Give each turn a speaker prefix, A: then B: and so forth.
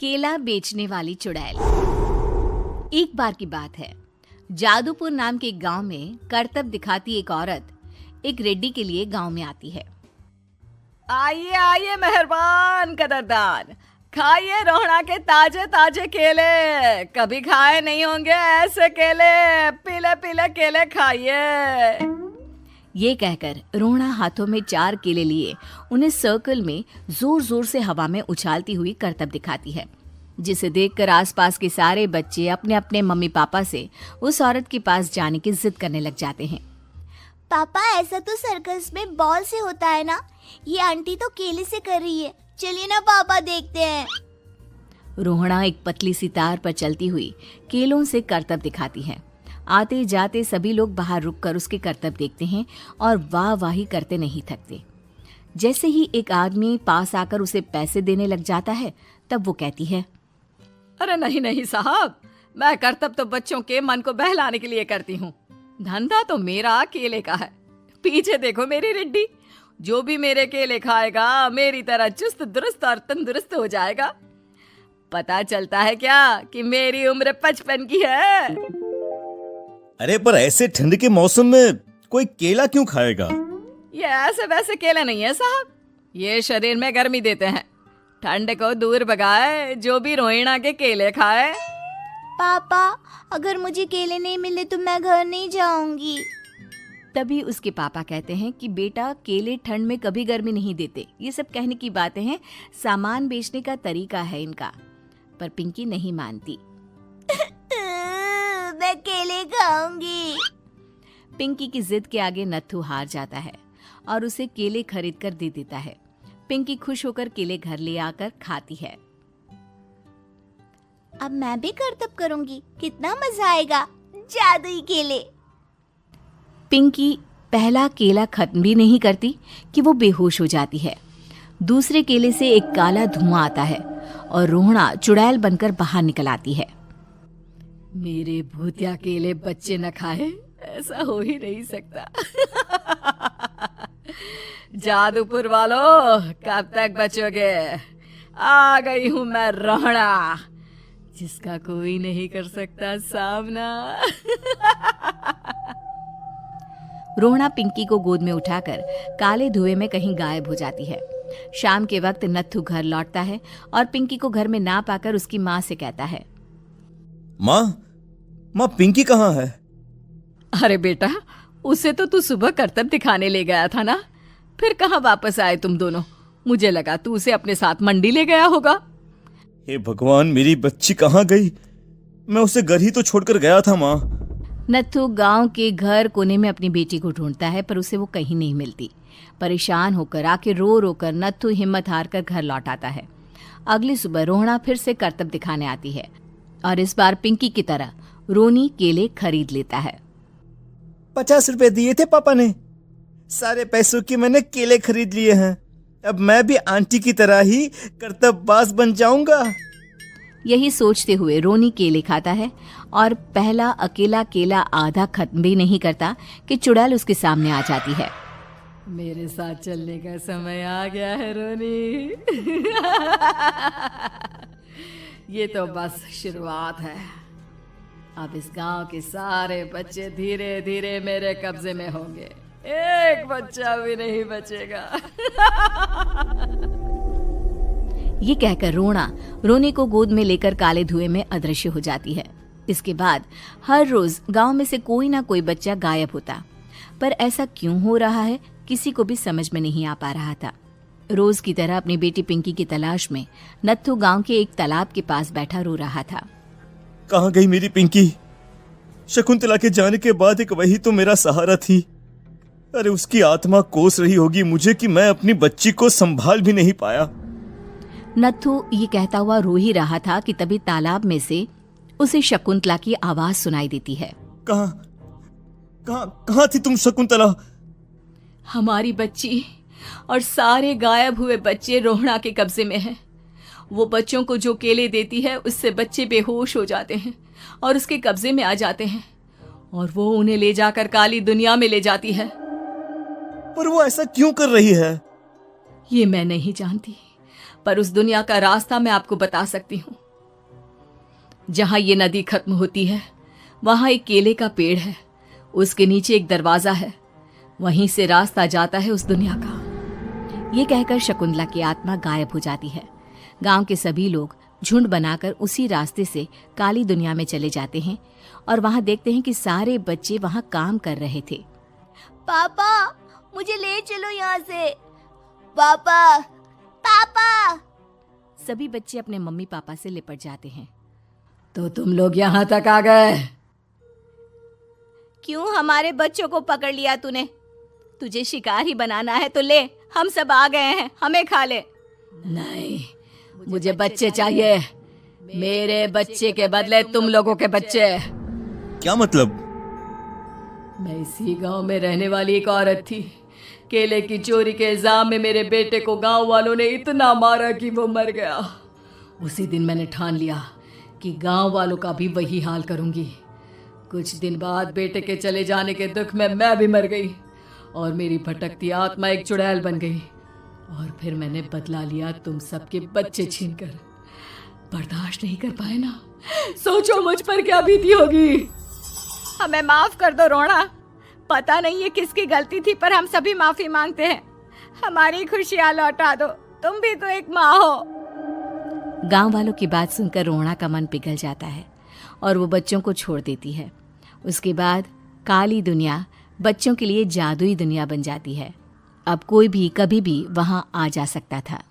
A: केला बेचने वाली चुड़ैल। एक बार की बात है, जादूपुर नाम के एक गांव में करतब दिखाती एक औरत एक रेड्डी के लिए गांव में आती है।
B: आइए आइए मेहरबान कदरदान, खाइए रोहड़ा के ताजे ताजे केले। कभी खाए नहीं होंगे ऐसे केले, पीले पीले केले खाइए।
A: ये कहकर रोहड़ा हाथों में 4 केले लिए उन्हें सर्कल में जोर जोर से हवा में उछालती हुई करतब दिखाती है, जिसे देखकर आसपास के सारे बच्चे अपने अपने मम्मी पापा से उस औरत के पास जाने की जिद करने लग जाते हैं।
C: पापा, ऐसा तो सर्कस में बॉल से होता है ना, ये आंटी तो केले से कर रही है। चलिए ना पापा, देखते हैं।
A: रोहड़ा एक पतली सी तार पर चलती हुई केलों से करतब दिखाती है। आते जाते सभी लोग बाहर रुककर उसके करतब देखते हैं और वाह वाही करते नहीं थकते। जैसे ही एक आदमी पास आकर उसे पैसे देने लग जाता है, तब वो कहती है,
B: अरे नहीं नहीं साहब, मैं करतब तो बच्चों के मन को बहलाने के लिए करती हूँ। धंधा तो मेरा केले का है। पीछे देखो मेरी रिड्डी, जो भी मेरे केले खाएगा मेरी तरह चुस्त दुरुस्त और तंदुरुस्त हो जाएगा। पता चलता है क्या कि मेरी उम्र 55 की है।
D: अरे पर ऐसे ठंड के मौसम में कोई केला क्यों खाएगा?
B: ये ऐसे वैसे केले नहीं है साहब, ये शरीर में गर्मी देते हैं। ठंड को दूर भगाए जो भी रोहिणा के केले खाए।
C: पापा, अगर मुझे केले नहीं मिले तो मैं घर नहीं जाऊंगी।
A: तभी उसके पापा कहते हैं कि बेटा, केले ठंड में कभी गर्मी नहीं देते। ये सब कहने की बातें हैं, सामान बेचने का तरीका है इनका। पर पिंकी नहीं मानती।
C: मैं केले खाऊंगी।
A: पिंकी की जिद के आगे नत्थू हार जाता है और उसे केले खरीद कर दे देता है। पिंकी खुश होकर केले घर ले आकर खाती है।
C: अब मैं भी करतब करूंगी, कितना मजा आएगा। जादुई केले।
A: पिंकी पहला केला खत्म भी नहीं करती कि वो बेहोश हो जाती है। दूसरे केले से एक काला धुआं आता है और रोहड़ा चुड़ैल बनकर बाहर निकल आती है।
B: मेरे भूतिया केले बच्चे न खाए, ऐसा हो ही नहीं सकता। जादूपुर वालों, कब तक बचोगे? आ गई हूं मैं रोहड़ा, जिसका कोई नहीं कर सकता सामना।
A: रोहड़ा पिंकी को गोद में उठाकर काले धुएं में कहीं गायब हो जाती है। शाम के वक्त नत्थू घर लौटता है और पिंकी को घर में ना पाकर उसकी माँ से कहता है,
D: माँ पिंकी कहाँ है?
B: अरे बेटा, उसे तो तू सुबह करतब दिखाने ले गया था ना, फिर कहाँ वापस आए तुम दोनों? मुझे लगा तू उसे अपने साथ मंडी ले गया होगा।
D: हे भगवान, मेरी बच्ची कहाँ गई? मैं उसे घर ही तो छोड़कर गया था माँ।
A: नत्थू गांव के घर कोने में अपनी बेटी को ढूंढता है, पर उसे वो कहीं नहीं मिलती। परेशान होकर आखिर रो रो कर नत्थू हिम्मत हार कर घर लौट आता है। अगली सुबह रोहड़ा फिर से करतब दिखाने आती है और इस बार पिंकी की तरह रोनी केले खरीद लेता है।
D: 50 रुपए दिए थे पापा ने, सारे पैसों की मैंने केले खरीद लिए हैं। अब मैं भी आंटी की तरह ही करतबबाज बन जाऊंगा।
A: यही सोचते हुए रोनी केले खाता है और पहला अकेला केला आधा खत्म भी नहीं करता कि चुड़ैल उसके सामने आ जाती है।
B: मेरे साथ चलने का समय आ गया है रोनी। ये तो बस शुरुआत है। अब इस गांव के सारे बच्चे धीरे धीरे मेरे कब्जे में होंगे, एक बच्चा भी नहीं बचेगा।
A: ये कहकर रोनी को गोद में लेकर काले धुएं में अदृश्य हो जाती है। इसके बाद हर रोज गांव में से कोई ना कोई बच्चा गायब होता, पर ऐसा क्यों हो रहा है किसी को भी समझ में नहीं आ पा रहा था। रोज की तरह अपनी बेटी पिंकी की तलाश में नत्थू गांव के एक तालाब के पास बैठा रो रहा था।
D: कहाँ गई मेरी पिंकी? शकुंतला के जाने के बाद एक वही तो मेरा सहारा थी। अरे उसकी आत्मा कोस रही होगी मुझे कि मैं अपनी बच्ची को संभाल भी नहीं पाया।
A: नत्थू ये कहता हुआ रो ही रहा था कि तभी तालाब में से उसे शकुंतला की आवाज सुनाई देती है।
D: कहाँ थी तुम शकुंतला?
B: हमारी बच्ची और सारे गायब हुए बच्चे रोहड़ा के कब्जे में हैं। वो बच्चों को जो केले देती है उससे बच्चे बेहोश हो जाते हैं और उसके कब्जे में आ जाते हैं और वो उन्हें ले जाकर काली दुनिया में ले जाती है।
D: पर वो ऐसा क्यों कर रही है?
B: ये मैं नहीं जानती, पर उस दुनिया का रास्ता मैं आपको बता सकती हूँ। जहां ये नदी खत्म होती है वहां एक केले का पेड़ है, उसके नीचे एक दरवाजा है, वहीं से रास्ता जाता है उस दुनिया का।
A: ये कहकर शकुंतला की आत्मा गायब हो जाती है। गांव के सभी लोग झुंड बनाकर उसी रास्ते से काली दुनिया में चले जाते हैं और वहां देखते हैं कि सारे बच्चे वहां काम कर रहे थे।
C: पापा मुझे ले चलो यहाँ से। पापा पापा।
A: सभी बच्चे अपने मम्मी पापा से लिपट जाते हैं।
B: तो तुम लोग यहाँ तक आ गए?
A: क्यों हमारे बच्चों को पकड़ लिया तूने? तुझे शिकार ही बनाना है तो ले, हम सब आ गए हैं, हमें खा ले।
B: नहीं, मुझे बच्चे चाहिए। मेरे बच्चे के बदले तुम लोगों के बच्चे।
D: क्या मतलब?
B: मैं इसी गांव में रहने वाली एक औरत थी। केले की चोरी के इल्जाम में मेरे बेटे को गांव वालों ने इतना मारा कि वो मर गया। उसी दिन मैंने ठान लिया कि गांव वालों का भी वही हाल करूंगी। कुछ दिन बाद बेटे के चले जाने के दुख में मैं भी मर गई और मेरी भटकती आत्मा एक चुड़ैल बन गई। और फिर मैंने बदला लिया तुम सबके बच्चे छीनकर। बर्दाश्त नहीं कर पाए ना? सोचो मुझ पर क्या बीती होगी।
A: हमें माफ कर दो रोना। पता नहीं ये किसकी गलती थी, पर हम सभी माफी मांगते हैं। हमारी खुशियां लौटा दो, तुम भी तो एक माँ हो। गांव वालों की बात सुनकर रोना का मन पिघल जाता है और वो बच्चों को छोड़ देती है। उसके बाद काली दुनिया बच्चों के लिए जादुई दुनिया बन जाती है। अब कोई भी कभी भी वहां आ जा सकता था।